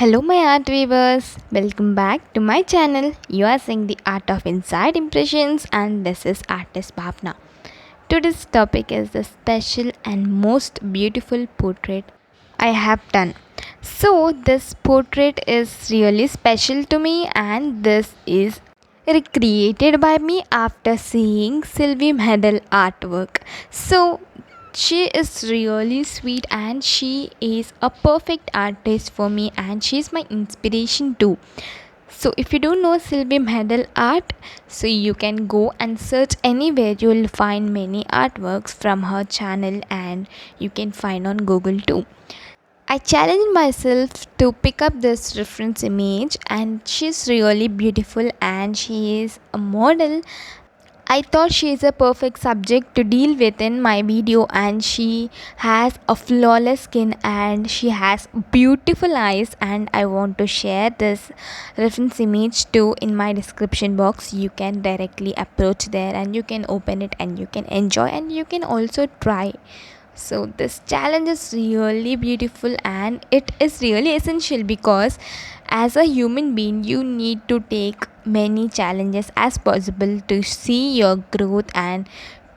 Hello, my art viewers. Welcome back to my channel. You are seeing the art of inside impressions, and this is artist Bhavna. Today's topic is the special and most beautiful portrait I have done. So, this portrait is really special to me, and this is recreated by me after seeing Sylvie Medal artwork. So, she is really sweet and she is a perfect artist for me, and she's my inspiration too. So if you don't know Sylvie Medal art, so you can go and search anywhere. You will find many artworks from her channel, and you can find on Google too. I challenged myself to pick up this reference image, and she's really beautiful and she is a model. I thought she is a perfect subject to deal with in my video, and she has a flawless skin and she has beautiful eyes, and I want to share this reference image too in my description box. You can directly approach there and you can open it and you can enjoy and you can also try. So this challenge is really beautiful and it is really essential, because as a human being you need to take many challenges as possible to see your growth, and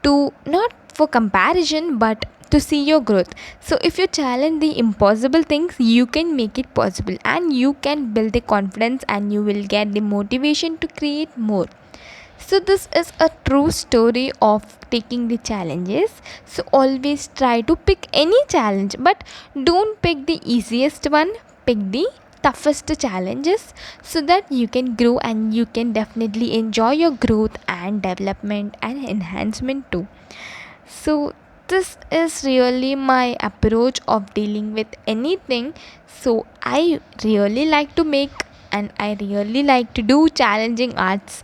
to not for comparison but to see your growth. So if you challenge the impossible things, you can make it possible and you can build the confidence and you will get the motivation to create more. So this is a true story of taking the challenges. So always try to pick any challenge, but don't pick the easiest one. Pick the toughest challenges so that you can grow and you can definitely enjoy your growth and development and enhancement too. So this is really my approach of dealing with anything. So I really like to make, and I really like to do challenging arts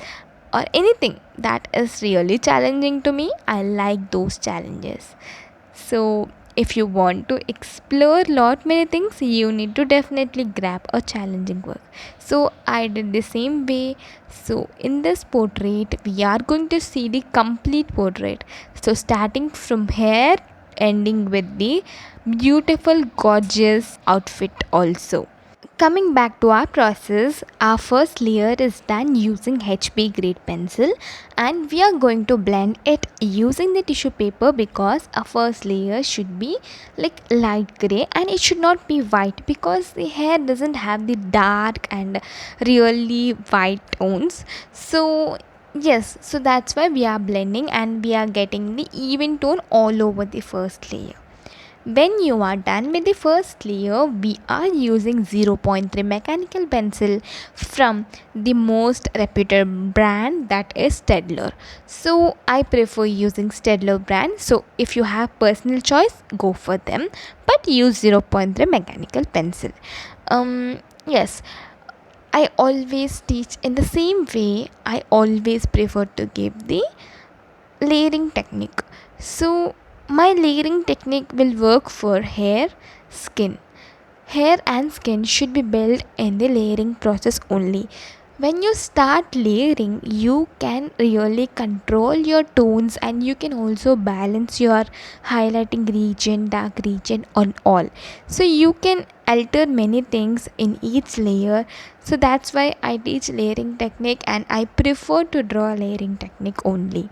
or anything that is really challenging to me. I like those challenges. So if you want to explore lot many things, you need to definitely grab a challenging work. So I did the same way. So in this portrait we are going to see the complete portrait, so starting from hair ending with the beautiful gorgeous outfit also. Coming back to our process, our first layer is done using HB grade pencil, and we are going to blend it using the tissue paper, because our first layer should be like light gray and it should not be white, because the hair doesn't have the dark and really white tones. So yes, so that's why we are blending and we are getting the even tone all over the first layer. When you are done with the first layer, we are using 0.3 mechanical pencil from the most reputed brand, that is Staedtler. So I prefer using Staedtler brand. So if you have personal choice, go for them, but use 0.3 mechanical pencil. Yes, I always teach in the same way. I always prefer to give the layering technique. So my layering technique will work for hair, skin. Hair and skin should be built in the layering process only. When you start layering, you can really control your tones and you can also balance your highlighting region, dark region on all. So you can alter many things in each layer. So that's why I teach layering technique and I prefer to draw layering technique only.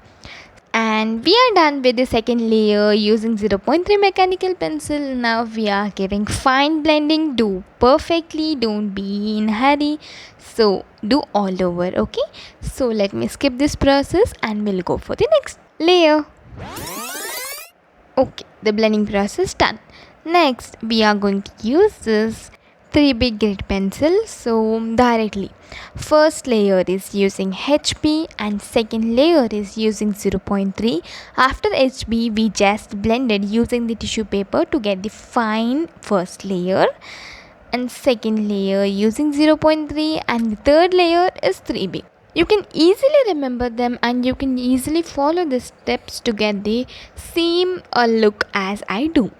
And we are done with the second layer using 0.3 mechanical pencil. Now we are giving fine blending. Do perfectly, don't be in hurry. So do all over, okay? So let me skip this process and we'll go for the next layer. Okay, the blending process done. Next we are going to use this 3B grid pencil. So directly first layer is using HB and second layer is using 0.3. After HB we just blended using the tissue paper to get the fine first layer, and second layer using 0.3, and the third layer is 3B. You can easily remember them and you can easily follow the steps to get the same look as I do.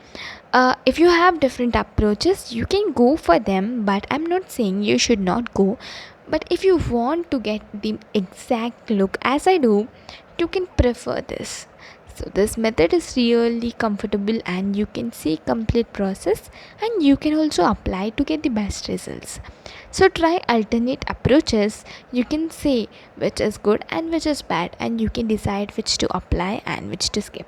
If you have different approaches, you can go for them, but I'm not saying you should not go. But if you want to get the exact look as I do, you can prefer this. So this method is really comfortable and you can see complete process, and you can also apply to get the best results. So try alternate approaches. You can say which is good and which is bad, and you can decide which to apply and which to skip.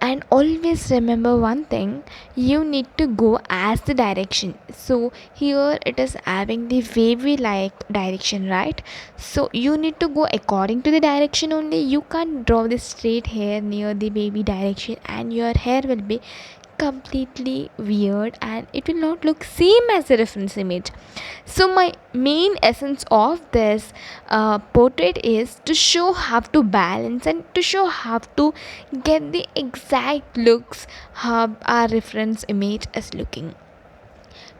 And always remember one thing, you need to go as the direction. So here it is having the wavy like direction, right? So you need to go according to the direction only. You can't draw the straight hair near the wavy direction and your hair will be completely weird and it will not look same as the reference image. So my main essence of this portrait is to show how to balance and to show how to get the exact looks how our reference image is looking.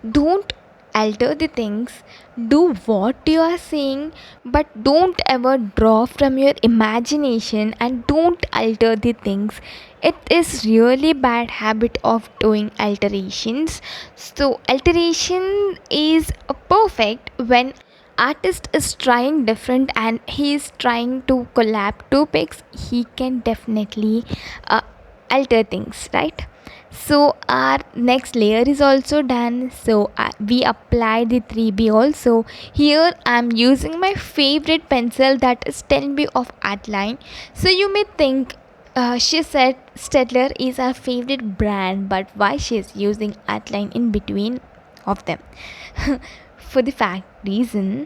Don't alter the things, do what you are saying, but don't ever draw from your imagination and don't alter the things. It is really bad habit of doing alterations. So alteration is perfect when artist is trying different and he is trying to collab two pics. He can definitely uh, alter things, right? So our next layer is also done. So we apply the 3B also. Here I'm using my favorite pencil, that is 10B of Artline. So you may think she said Staedtler is our favorite brand, but why she is using Artline in between of them? For the fact reason,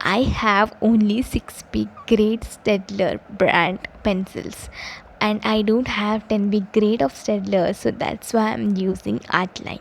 I have only 6B grade Staedtler brand pencils and I don't have 10B grade of Staedtler, so that's why I'm using Artline.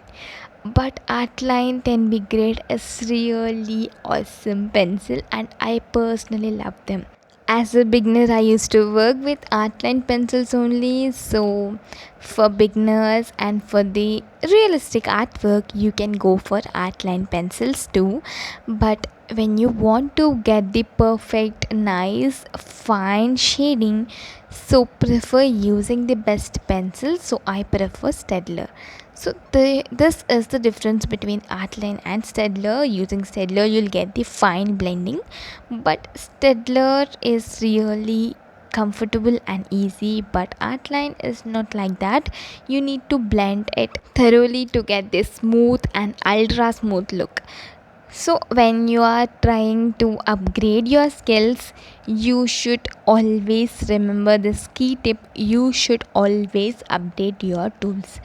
But Artline 10B grade is really awesome pencil and I personally love them. As a beginner, I used to work with Artline pencils only. So for beginners and for the realistic artwork, you can go for Artline pencils too. But when you want to get the perfect, nice, fine shading, so prefer using the best pencil. So I prefer Staedtler. So this is the difference between Artline and Staedtler. Using Staedtler, you'll get the fine blending, but Staedtler is really comfortable and easy, but Artline is not like that. You need to blend it thoroughly to get this smooth and ultra smooth look. So when you are trying to upgrade your skills, you should always remember this key tip. You should always update your tools.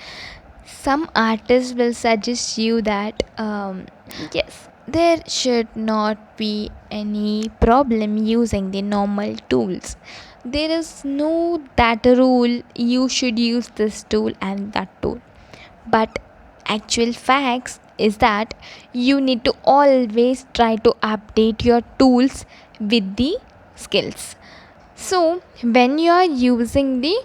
Some artists will suggest you that yes, there should not be any problem using the normal tools. There is no that rule you should use this tool and that tool, but actual facts is that you need to always try to update your tools with the skills. So when you are using the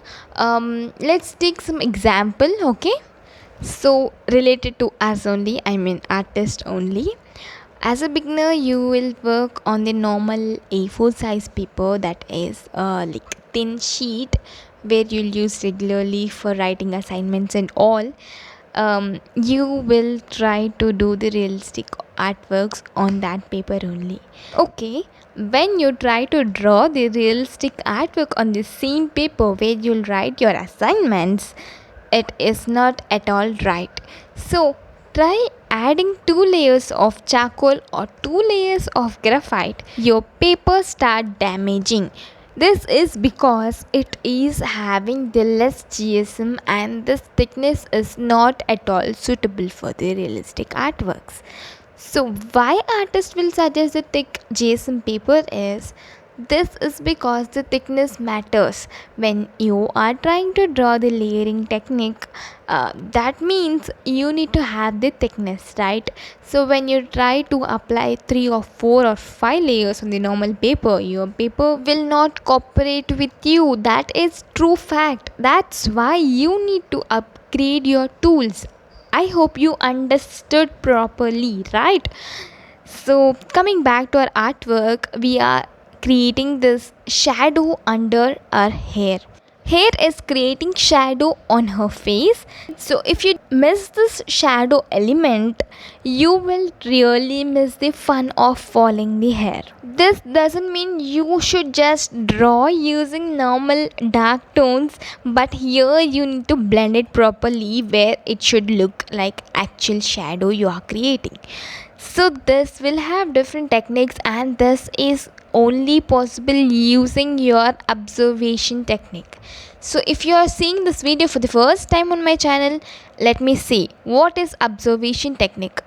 let's take some example, okay? So related to us only, I mean artist only. As a beginner, you will work on the normal A4 size paper, that is like thin sheet where you'll use regularly for writing assignments and all. You will try to do the realistic artworks on that paper only. Okay, when you try to draw the realistic artwork on the same paper where you'll write your assignments, it is not at all right. So try adding 2 layers of charcoal or 2 layers of graphite. Your paper start damaging. This is because it is having the less GSM and this thickness is not at all suitable for the realistic artworks. So why artists will suggest the thick GSM paper is, this is because the thickness matters when you are trying to draw the layering technique. That means you need to have the thickness, right? So when you try to apply 3 or 4 or 5 layers on the normal paper, your paper will not cooperate with you. That is true fact. That's why you need to upgrade your tools. I hope you understood properly, right? So coming back to our artwork, we are creating this shadow under our hair. hair is creating shadow on her face. So if you miss this shadow element, you will really miss the fun of following the hair. This doesn't mean you should just draw using normal dark tones, but here you need to blend it properly where it should look like actual shadow you are creating. So this will have different techniques, and this is only possible using your observation technique. So if you are seeing this video for the first time on my channel, let me see what is observation technique.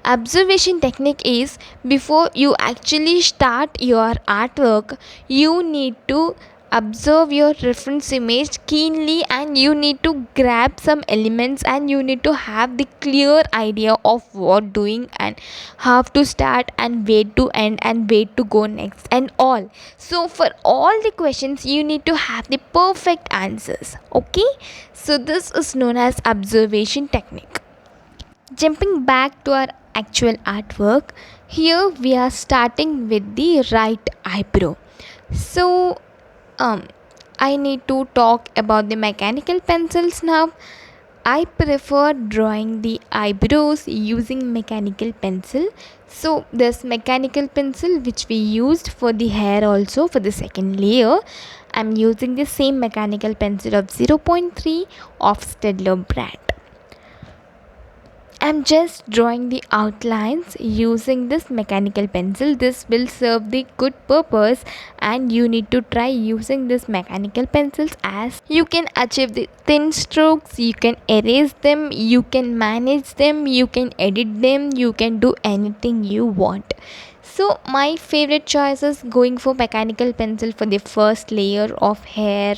Observation technique is, before you actually start your artwork, you need to observe your reference image keenly, and you need to grab some elements, and you need to have the clear idea of what doing and how to start and where to end and where to go next and all. So for all the questions you need to have the perfect answers. Okay, so this is known as observation technique. Jumping back to our actual artwork, here we are starting with the right eyebrow. So I need to talk about the mechanical pencils now. I prefer drawing the eyebrows using mechanical pencil. So this mechanical pencil which we used for the hair also for the second layer, I'm using the same mechanical pencil of 0.3 of Staedtler brand. I'm just drawing the outlines using this mechanical pencil. This will serve the good purpose, and you need to try using this mechanical pencils, as you can achieve the thin strokes, you can erase them, you can manage them, you can edit them, you can do anything you want. So my favorite choice is going for mechanical pencil for the first layer of hair,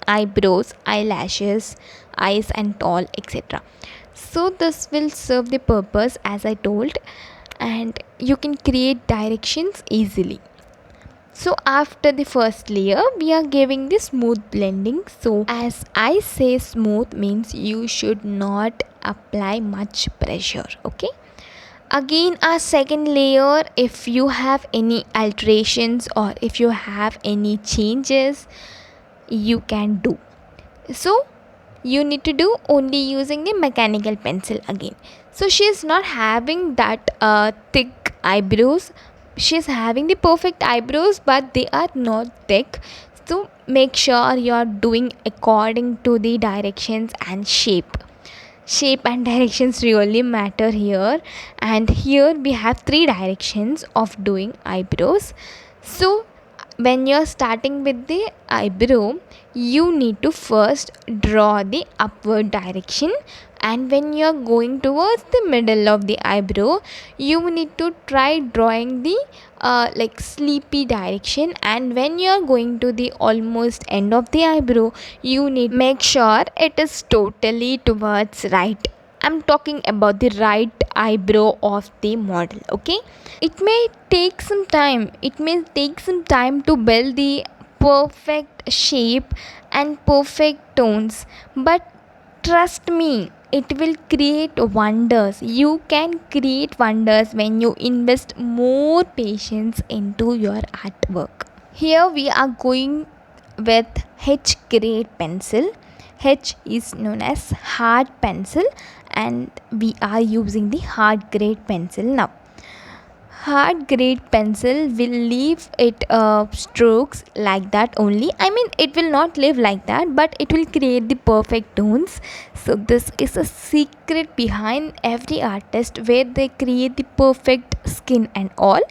eyebrows, eyelashes, eyes and all, etc. So this will serve the purpose as I told, and you can create directions easily. So after the first layer we are giving the smooth blending. So as I say, smooth means you should not apply much pressure. Okay, again our second layer, if you have any alterations or if you have any changes, you can do. So you need to do only using the mechanical pencil again. So she is not having that thick eyebrows, she is having the perfect eyebrows, but they are not thick. So make sure you are doing according to the directions and shape and directions really matter here. And here we have 3 directions of doing eyebrows. So when you're starting with the eyebrow, you need to first draw the upward direction, and when you're going towards the middle of the eyebrow, you need to try drawing the sleepy direction, and when you're going to the almost end of the eyebrow, you need make sure it is totally towards right. I'm talking about the right eyebrow of the model. Okay, it may take some time, to build the perfect shape and perfect tones, but trust me, it will create wonders. You can create wonders when you invest more patience into your artwork. Here we are going with H grade pencil. H is known as hard pencil, and we are using the hard grade pencil now. Hard grade pencil will leave it strokes like that only. It will not leave like that, but it will create the perfect tones. So this is a secret behind every artist, where they create the perfect skin and all.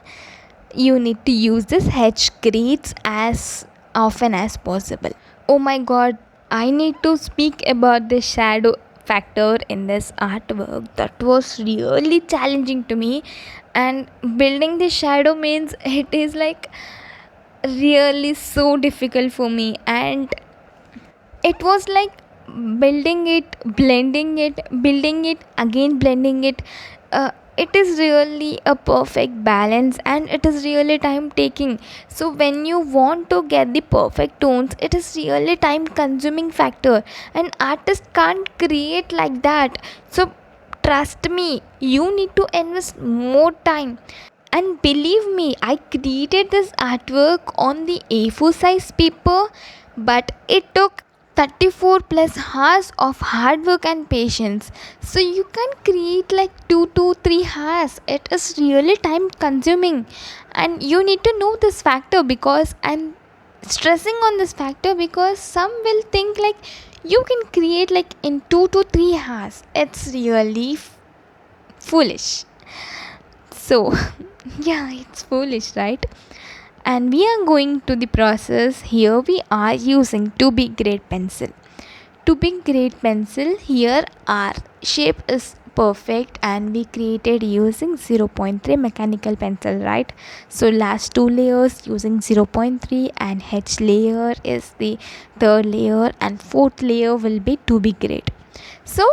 You need to use this H grades as often as possible. Oh my god, I need to speak about the shadow factor in this artwork. That was really challenging to me, and building the shadow means it is like really so difficult for me, and it was like building it, blending it, building it again, blending it. It is really a perfect balance, and it is really time taking. So when you want to get the perfect tones, it is really time consuming factor. An artist can't create like that. So trust me, you need to invest more time. And believe me, I created this artwork on the A4 size paper, but it took 34 plus hours of hard work and patience. So you can create like 2 to 3 hours. It is really time consuming, and you need to know this factor, because I'm stressing on this factor because some will think like you can create like in 2 to 3 hours. It's really foolish. So yeah, it's foolish, right? And we are going to the process. Here we are using 2B grade pencil. 2B grade pencil, here our shape is perfect and we created using 0.3 mechanical pencil, right? So last two layers using 0.3 and H layer is the third layer and fourth layer will be 2B grade. So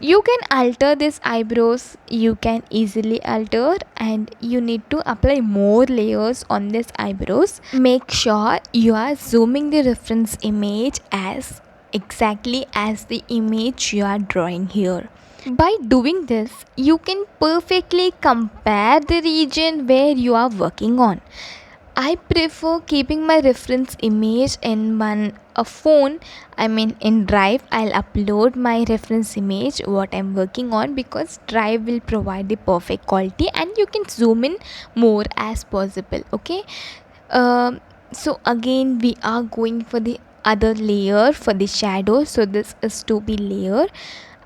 you can alter this eyebrows, you can easily alter, and you need to apply more layers on this eyebrows. Make sure you are zooming the reference image as exactly as the image you are drawing here. By doing this, you can perfectly compare the region where you are working on. I prefer keeping my reference image in a phone. I mean in Drive. I'll upload my reference image what I'm working on, because Drive will provide the perfect quality and you can zoom in more as possible. Okay. So again we are going for the other layer for the shadow. So this is 2B layer.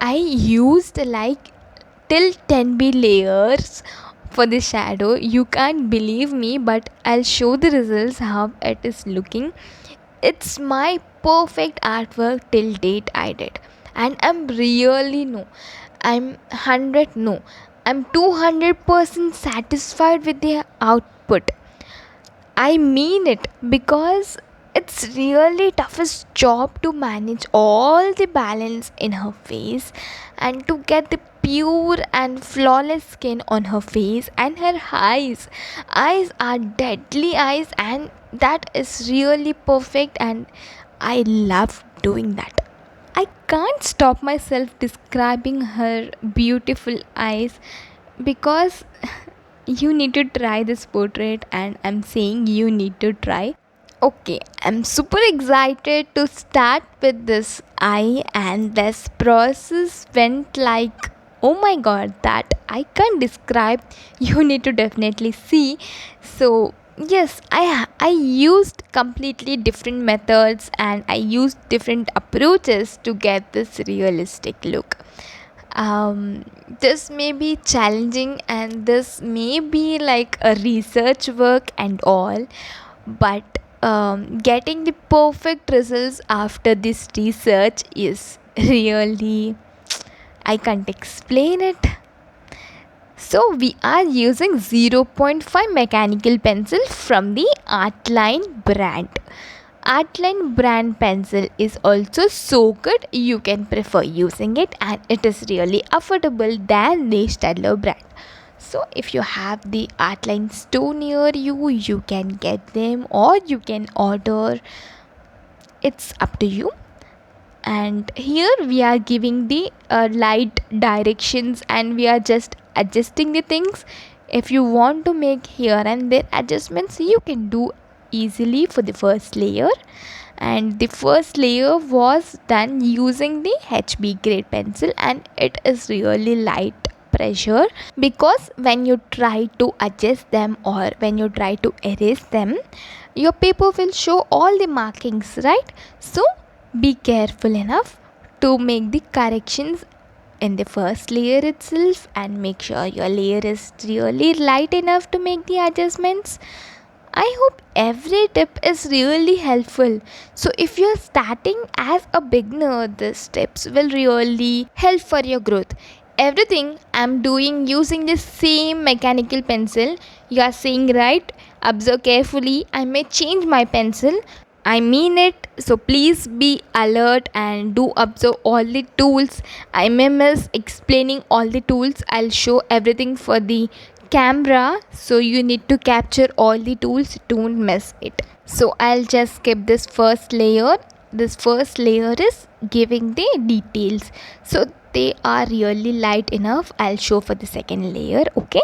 I used like till 10B layers for the shadow. You can't believe me, but I'll show the results how it is looking. It's my perfect artwork till date I did, and I'm 100 no I'm 200% satisfied with the output. I mean it, because it's really toughest job to manage all the balance in her face and to get the pure and flawless skin on her face and her eyes. Eyes are deadly eyes, and that is really perfect, and I love doing that. I can't stop myself describing her beautiful eyes, because you need to try this portrait, and I'm saying you need to try. Okay, I'm super excited to start with this eye, and this process went like, oh my god, that I can't describe. You need to definitely see. So yes, I used completely different methods and I used different approaches to get this realistic look. This may be challenging and this may be like a research work and all, but getting the perfect results after this research is really, I can't explain it. So we are using 0.5 mechanical pencil from the Artline brand. Artline brand pencil is also so good, you can prefer using it, and it is really affordable than the Staedtler brand. So if you have the Artline store near you, you can get them or you can order. It's up to you. And here we are giving the light directions and we are just adjusting the things. If you want to make here and there adjustments, you can do easily for the first layer. And the first layer was done using the HB grade pencil, and it is really light pressure, because when you try to adjust them or when you try to erase them, your paper will show all the markings, right? So be careful enough to make the corrections in the first layer itself, and make sure your layer is really light enough to make the adjustments. I hope every tip is really helpful. So if you're starting as a beginner, these tips will really help for your growth. Everything I'm doing using the same mechanical pencil. You are seeing right? Observe carefully. I may change my pencil. I mean it. So please be alert and do observe all the tools. I may miss explaining all the tools. I'll show everything for the camera, so you need to capture all the tools, don't miss it. So I'll just skip this first layer. This first layer is giving the details, so they are really light enough. I'll show for the second layer. Okay,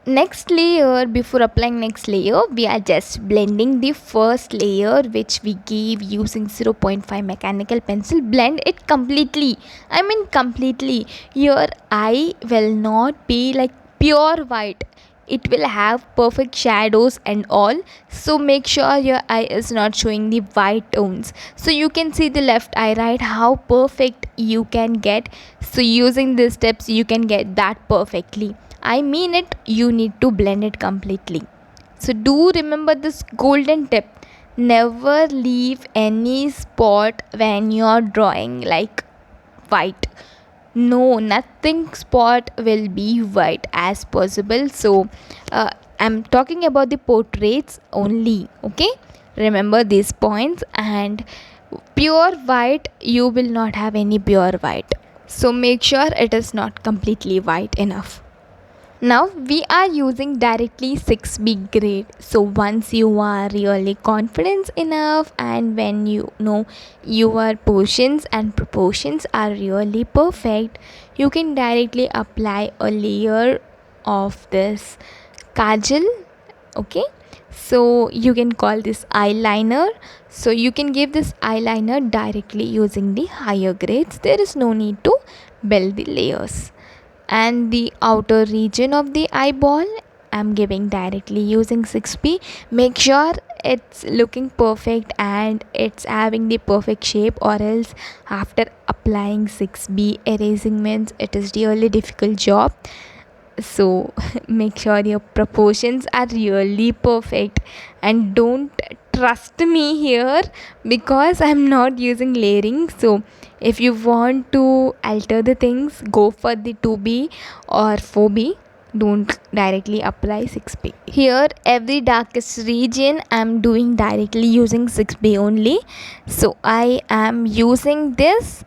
next layer, before applying next layer, we are just blending the first layer which we gave using 0.5 mechanical pencil. Blend it completely, I mean completely. Your eye will not be like pure white, it will have perfect shadows and all. So make sure your eye is not showing the white tones. So you can see the left eye, right, how perfect you can get. So using these steps you can get that perfectly. I mean it, you need to blend it completely. So do remember this golden tip: never leave any spot when you're drawing like white. No, nothing spot will be white as possible. So I'm talking about the portraits only, okay? Remember these points. And pure white, you will not have any pure white, so make sure it is not completely white enough. Now we are using directly 6B grade. So once you are really confident enough and when you know your portions and proportions are really perfect, you can directly apply a layer of this kajal, okay? So you can call this eyeliner. So you can give this eyeliner directly using the higher grades. There is no need to build the layers. And the outer region of the eyeball, I'm giving directly using 6B. Make sure it's looking perfect and it's having the perfect shape, or else after applying 6B, erasing means it is really difficult job. So make sure your proportions are really perfect, and don't trust me here because I'm not using layering. So if you want to alter the things, go for the 2B or 4B, don't directly apply 6B. Here every darkest region I'm doing directly using 6B only. So I am using this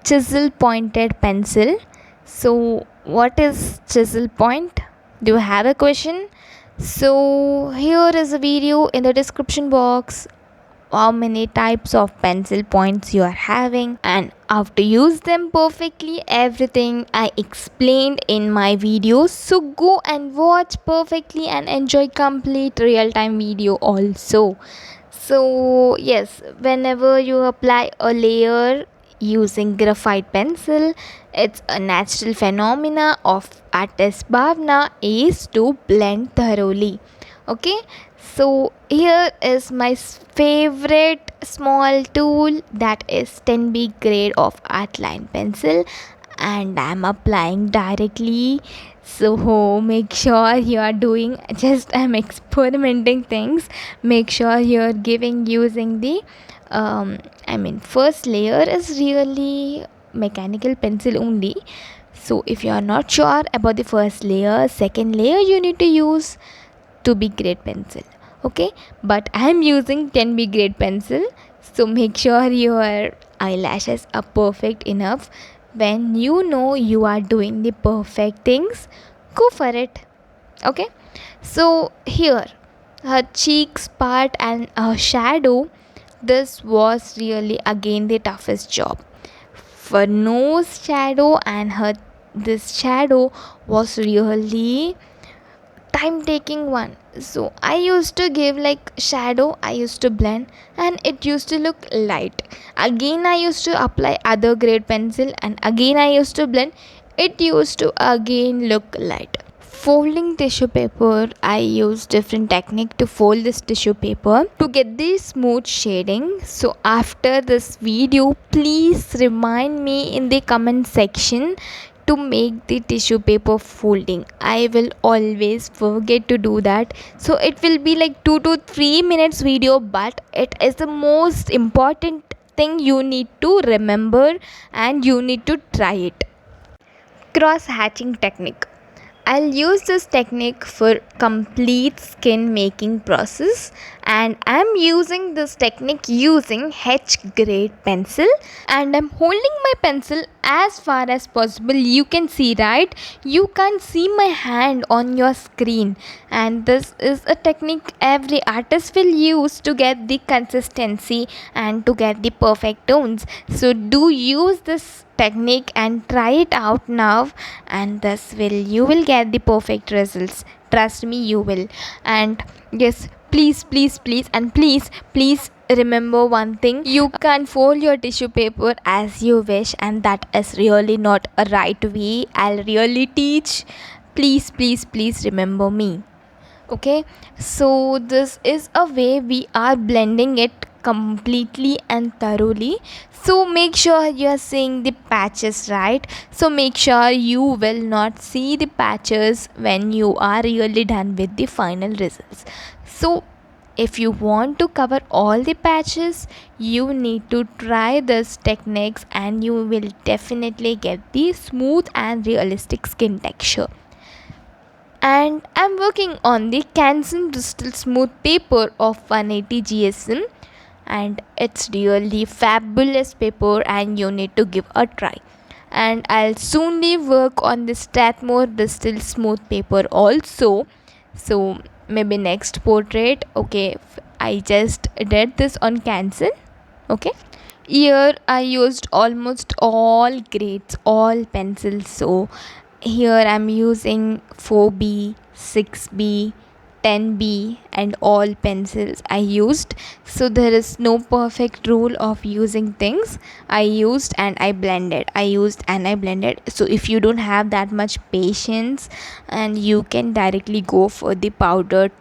chisel pointed pencil. So what is chisel point? Do you have a question? So here is a video in the description box, how many types of pencil points you are having and how to use them perfectly. Everything I explained in my videos, so go and watch perfectly and enjoy complete real-time video also. So yes, whenever you apply a layer using graphite pencil, it's a natural phenomena of artist bhavna is to blend thoroughly, okay? So here is my favorite small tool, that is 10B grade of Artline pencil, and I'm applying directly. So make sure you are doing, just I'm experimenting things. Make sure you're giving using the first layer is really mechanical pencil only. So if you are not sure about the first layer, second layer you need to use 2B grade pencil, okay? But I am using 10B grade pencil. So make sure your eyelashes are perfect enough. When you know you are doing the perfect things, go for it, okay? So here her cheeks part and her shadow, this was really again the toughest job. For nose shadow and her this shadow was really time taking one. So I used to give like shadow, I used to blend and it used to look light. Again I used to apply other grade pencil and again I used to blend, it used to again look light. Folding tissue paper, I use different technique to fold this tissue paper to get the smooth shading. So after this video, please remind me in the comment section to make the tissue paper folding. I will always forget to do that. So it will be like 2 to 3 minutes video, but it is the most important thing you need to remember and you need to try it. Cross hatching technique. I'll use this technique for complete skin making process, and I'm using this technique using H grade pencil, and I'm holding my pencil as far as possible. You can see, right? You can't see my hand on your screen, and this is a technique every artist will use to get the consistency and to get the perfect tones. So do use this technique and try it out now, and this will you will get the perfect results. Trust me, you will. And yes, please and please remember one thing: you can fold your tissue paper as you wish, and that is really not a right way. I'll really teach. Please remember me. Okay, so this is a way we are blending it completely and thoroughly. So make sure you are seeing the patches, right? So make sure you will not see the patches when you are really done with the final results. So if you want to cover all the patches, you need to try these techniques, and you will definitely get the smooth and realistic skin texture. And I'm working on the Canson Bristol smooth paper of 180 GSM, and it's really fabulous paper, and you need to give a try. And I'll soonly work on the Staedtler Bristol smooth paper also. So maybe next portrait. Okay, I just did this on Canson. Okay, here I used almost all grades, all pencils. So here I'm using 4B, 6B, 10B, and all pencils I used. So there is no perfect rule of using things. I used and I blended, so if you don't have that much patience, and you can directly go for the powdered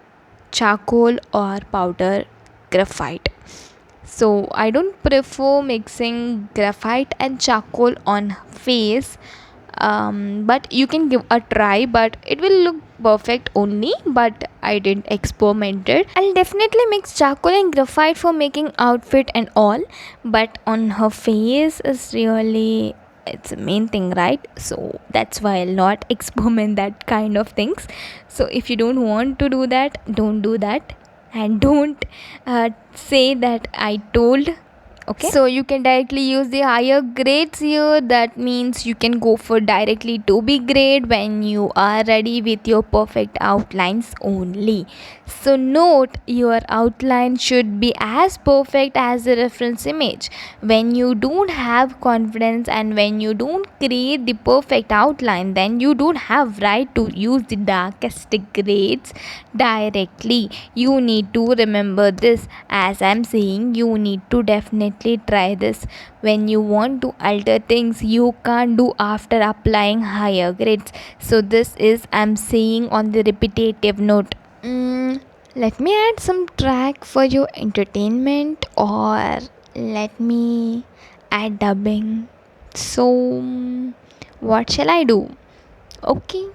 charcoal or powder graphite. So I don't prefer mixing graphite and charcoal on face, but you can give a try, but it will look perfect only. But I didn't experiment it. I'll definitely mix charcoal and graphite for making outfit and all, but on her face is really, it's a main thing, right? So that's why I'll not experiment that kind of things. So if you don't want to do that, don't do that, and don't say that I told. Okay, so you can directly use the higher grades here. That means you can go for directly 2B grade when you are ready with your perfect outlines only. So note, your outline should be as perfect as the reference image. When you don't have confidence and when you don't create the perfect outline, then you don't have right to use the darkest grades directly. You need to remember this. As I'm saying, you need to definitely try this. When you want to alter things, you can't do after applying higher grades. So this is, I'm saying on the repetitive note. Let me add some track for your entertainment, or let me add dubbing. So what shall I do? Okay,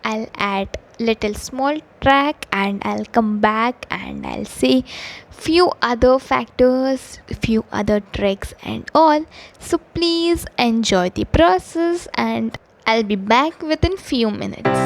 I'll add little small track, and I'll come back and I'll say few other factors, few other tricks and all. So please enjoy the process, and I'll be back within few minutes.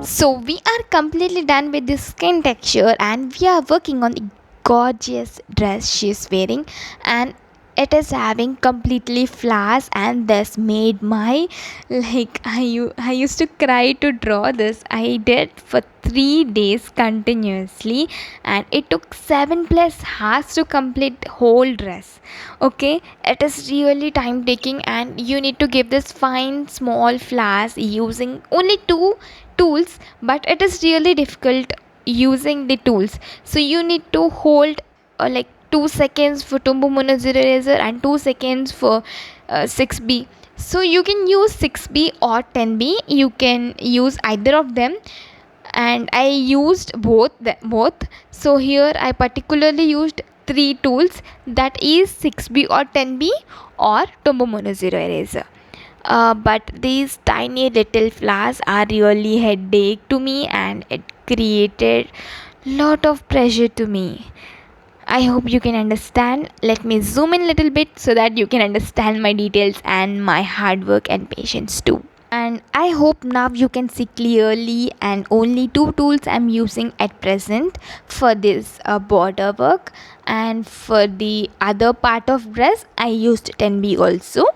So we are completely done with the skin texture and we are working on the gorgeous dress she's wearing, and it is having completely flowers, and this made my, like, I used to cry to draw this. I did for 3 days continuously, and it took 7 plus hours to complete the whole dress. Okay, it is really time taking, and you need to give this fine small flowers using only 2 tools, but it is really difficult using the tools. So you need to hold like 2 seconds for Tombow Mono Zero Eraser and 2 seconds for 6B. So you can use 6B or 10B, you can use either of them, and I used both. So here I particularly used 3 tools, that is 6B or 10B or Tombow Mono Zero Eraser. But these tiny little flowers are really headache to me, and it created lot of pressure to me. I hope you can understand. Let me zoom in a little bit so that you can understand my details and my hard work and patience too. And I hope now you can see clearly, and only 2 tools I'm using at present for this border work, and for the other part of dress I used 10B also.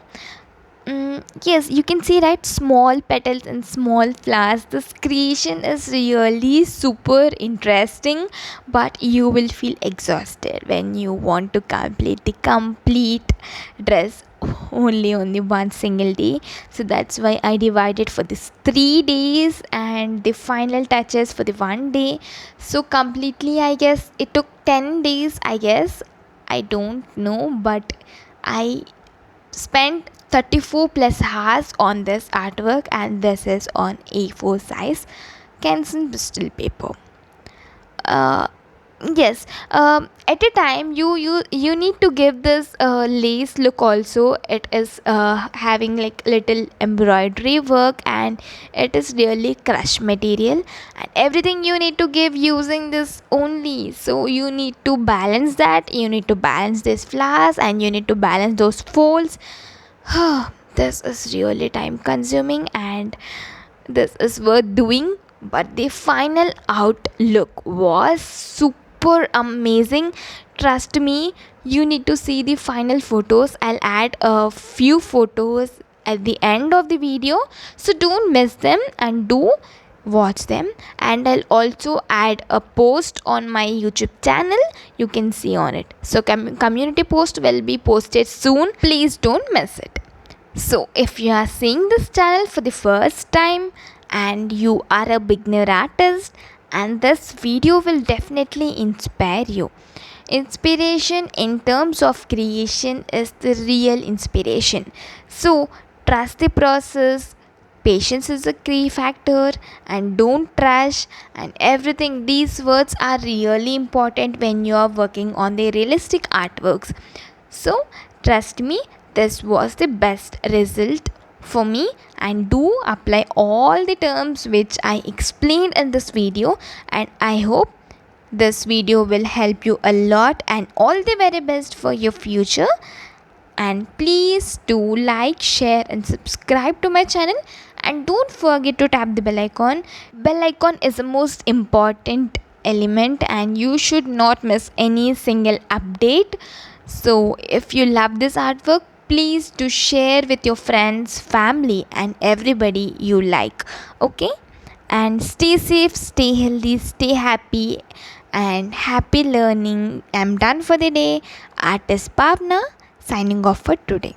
Yes, you can see, right, small petals and small flowers. This creation is really super interesting, but you will feel exhausted when you want to complete the complete dress only on the one single day. So that's why I divided for this 3 days and the final touches for the one day. So completely, I guess it took 10 days, I guess. I don't know, but I spent 34 plus hours on this artwork, and this is on A4 size Canson Bristol paper. uh, yes, at a time you need to give this lace look also. It is having like little embroidery work, and it is really crush material, and everything you need to give using this only. So you need to balance that, you need to balance these flowers, and you need to balance those folds. This is really time consuming, and this is worth doing, but the final outlook was super amazing. Trust me, you need to see the final photos. I'll add a few photos at the end of the video, so don't miss them and do watch them. And I'll also add a post on my YouTube channel, you can see on it. So community post will be posted soon, please don't miss it. So if you are seeing this channel for the first time and you are a beginner artist, and this video will definitely inspire you. Inspiration in terms of creation is the real inspiration. So trust the process, patience is a key factor, and don't rush, and everything. These words are really important when you are working on the realistic artworks. So trust me, this was the best result for me, and do apply all the terms which I explained in this video, and I hope this video will help you a lot, and all the very best for your future. And please do like, share and subscribe to my channel, and don't forget to tap the bell icon. Bell icon is the most important element, and you should not miss any single update. So if you love this artwork, please do share with your friends, family and everybody you like. Okay, and stay safe, stay healthy, stay happy, and happy learning. I'm done for the day. Artist Bhavna signing off for today.